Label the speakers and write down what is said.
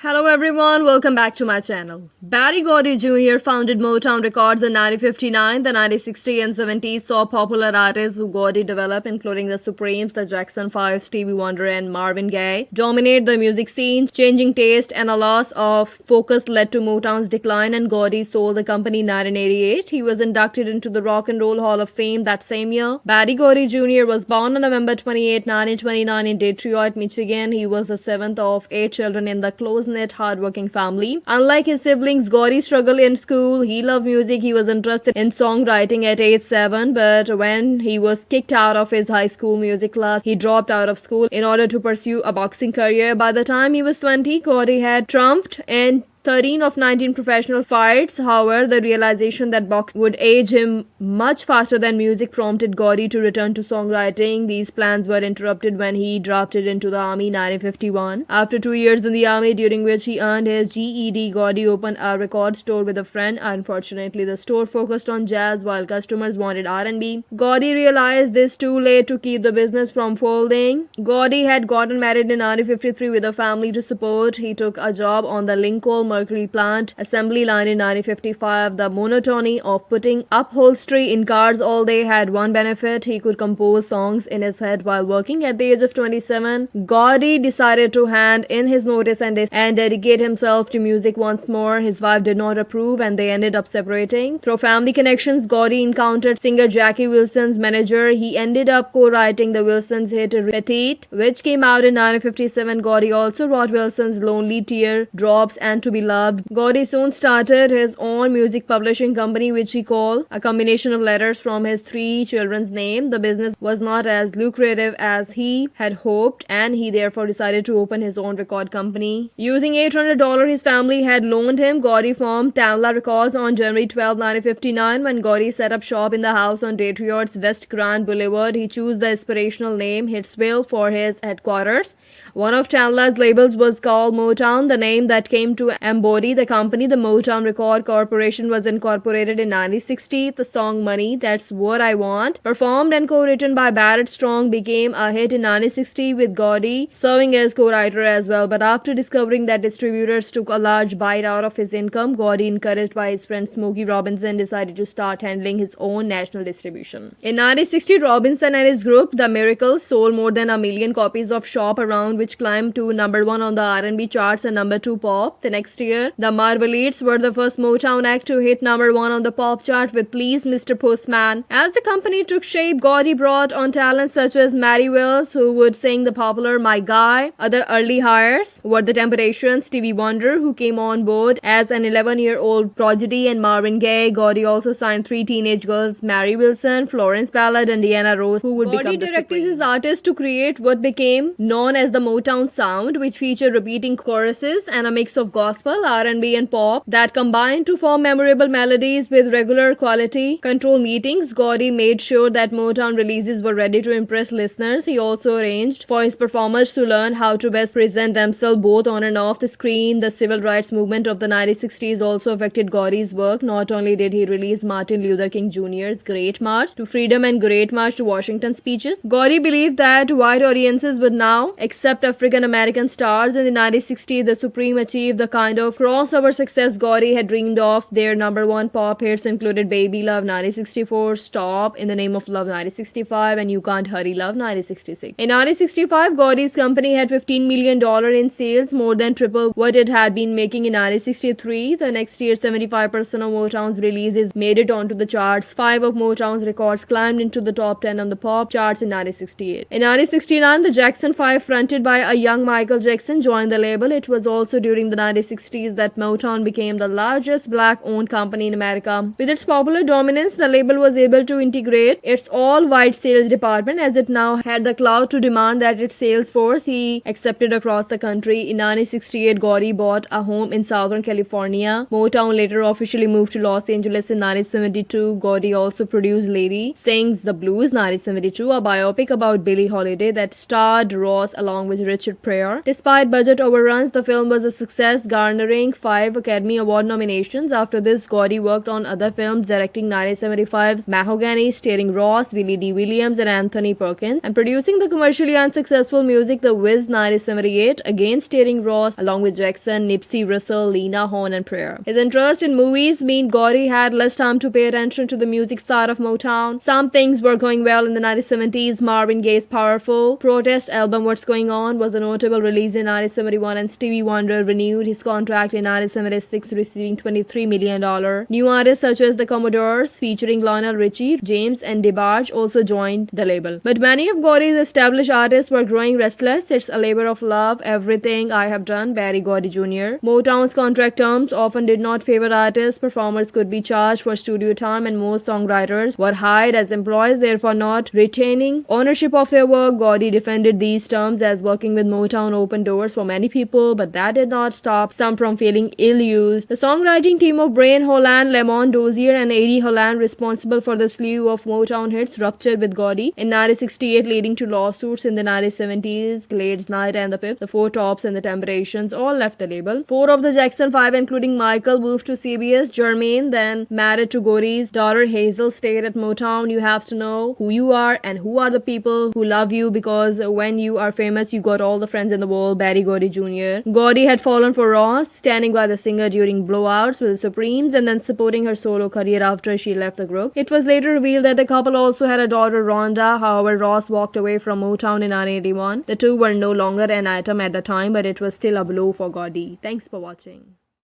Speaker 1: Hello everyone, welcome back to my channel. Gordy Jr. founded Motown Records in 1959. The 1960s and 70s saw popular artists who Gordy developed, including the Supremes, the Jackson 5, Stevie Wonder, and Marvin Gaye, dominate the music scene. Changing taste and a loss of focus led to Motown's decline, and Gordy sold the company in 1988. He was inducted into the Rock and Roll Hall of Fame that same year. Gordy Jr. was born on November 28, 1929 in Detroit, Michigan. He was the seventh of 8 children in the close-knit, hardworking family. Unlike his siblings, Gordy struggled in school. He loved music. He was interested in songwriting at age 7, but when he was kicked out of his high school music class, he dropped out of school in order to pursue a boxing career. By the time he was 20, Gordy had triumphed in 13 of 19 professional fights. However, the realization that boxing would age him much faster than music prompted Gordy to return to songwriting. These plans were interrupted when he drafted into the Army in 1951. After 2 years in the Army, during which he earned his GED, Gordy opened a record store with a friend. Unfortunately, the store focused on jazz while customers wanted R&B. Gordy realized this too late to keep the business from folding. Gordy had gotten married in 1953 with a family to support. He took a job on the Lincoln Mercury plant assembly line in 1955. The monotony of putting upholstery in cars all day had one benefit: he could compose songs in his head while working. At the age of 27, Gordy decided to hand in his notice and dedicate himself to music once more. His wife did not approve and they ended up separating. Through family connections, Gordy encountered singer Jackie Wilson's manager. He ended up co-writing the Wilsons hit Petite, which came out in 1957. Gordy also wrote Wilson's Lonely Tear Drops and To Be Loved. Gordy soon started his own music publishing company, which he called a combination of letters from his 3 children's name. The business was not as lucrative as he had hoped, and he therefore decided to open his own record company. Using $800 his family had loaned him, Gordy formed Tamla Records on January 12, 1959. When Gordy set up shop in the house on Detroit's West Grand Boulevard, he chose the inspirational name Hitsville for his headquarters. One of Tamla's labels was called Motown, the name that came to embody the company. The Motown Record Corporation was incorporated in 1960. The song Money, That's What I Want, performed and co-written by Barrett Strong, became a hit in 1960 with Gordy serving as co-writer as well. But after discovering that distributors took a large bite out of his income, Gordy, encouraged by his friend Smokey Robinson, decided to start handling his own national distribution. In 1960, Robinson and his group, The Miracles, sold more than 1 million copies of Shop Around, which climbed to number 1 on the R&B charts and number 2 pop. The next year, the Marvelites were the first Motown act to hit number 1 on the pop chart with Please Mr. Postman. As the company took shape, Gordy brought on talents such as Mary Wells, who would sing the popular My Guy. Other early hires were The Temptations, Stevie Wonder, who came on board as an 11-year-old prodigy, and Marvin Gaye. Gordy also signed 3 teenage girls, Mary Wilson, Florence Ballard, and Diana Ross, who would become the directed his artists to create what became known as the Motown sound, which featured repeating choruses and a mix of gospel, R&B, and pop that combined to form memorable melodies. With regular quality control meetings, Gordy made sure that Motown releases were ready to impress listeners. He also arranged for his performers to learn how to best present themselves both on and off the screen. The civil rights movement of the 1960s also affected Gordy's work. Not only did he release Martin Luther King Jr.'s Great March to Freedom and Great March to Washington speeches, Gordy believed that white audiences would now accept African American stars. In the 1960s, the Supreme achieved the kind of crossover success Gordy had dreamed of. Their number 1 pop hits included Baby Love 1964, Stop, In the Name of Love 1965, and You Can't Hurry Love 1966. In 1965, Gordy's company had $15 million in sales, more than triple what it had been making in 1963. The next year, 75% of Motown's releases made it onto the charts. 5 of Motown's records climbed into the top 10 on the pop charts in 1968. In 1969, the Jackson 5, fronted by a young Michael Jackson, joined the label. It was also during the 1960s that Motown became the largest black-owned company in America. With its popular dominance, the label was able to integrate its all-white sales department, as it now had the clout to demand that its sales force be accepted across the country. In 1968, Gordy bought a home in Southern California. Motown later officially moved to Los Angeles in 1972. Gordy also produced Lady Sings the Blues 1972, a biopic about Billie Holiday that starred Ross along with Richard Pryor. Despite budget overruns, the film was a success, garnering garnering 5 Academy Award nominations. After this, Gordy worked on other films, directing 1975's Mahogany, starring Ross, Billy D. Williams, and Anthony Perkins, and producing the commercially unsuccessful music The Wiz 1978, again starring Ross, along with Jackson, Nipsey Russell, Lena Horne, and Prayer. His interest in movies meant Gordy had less time to pay attention to the music side of Motown. Some things were going well in the 1970s. Marvin Gaye's powerful protest album What's Going On was a notable release in 1971, and Stevie Wonder renewed his contract in 1976, receiving $23 million. New artists such as the Commodores, featuring Lionel Richie, James, and DeBarge, also joined the label. But many of Gordy's established artists were growing restless. It's a labor of love, everything I have done, Barry Gordy Jr. Motown's contract terms often did not favor artists. Performers could be charged for studio time, and most songwriters were hired as employees, therefore not retaining ownership of their work. Gordy defended these terms as working with Motown opened doors for many people, but that did not stop some from feeling ill-used. The songwriting team of Brian Holland, Lamont Dozier, and Eddie Holland, responsible for the slew of Motown hits, ruptured with Gordy in 1968, leading to lawsuits in the 1970s. Gladys Knight and the Pip, the Four Tops, and the Temptations all left the label. 4 of the Jackson 5, including Michael, moved to CBS. Jermaine, then married to Gordy's daughter Hazel, stayed at Motown. You have to know who you are and who are the people who love you, because when you are famous, you got all the friends in the world. Barry Gordy Jr. Gordy had fallen for Ross, standing by the singer during blowouts with the Supremes, and then supporting her solo career after she left the group. It was later revealed that the couple also had a daughter, Rhonda. However, Ross walked away from Motown in 1981. The two were no longer an item at the time, but it was still a blow for Gordy. Thanks for watching.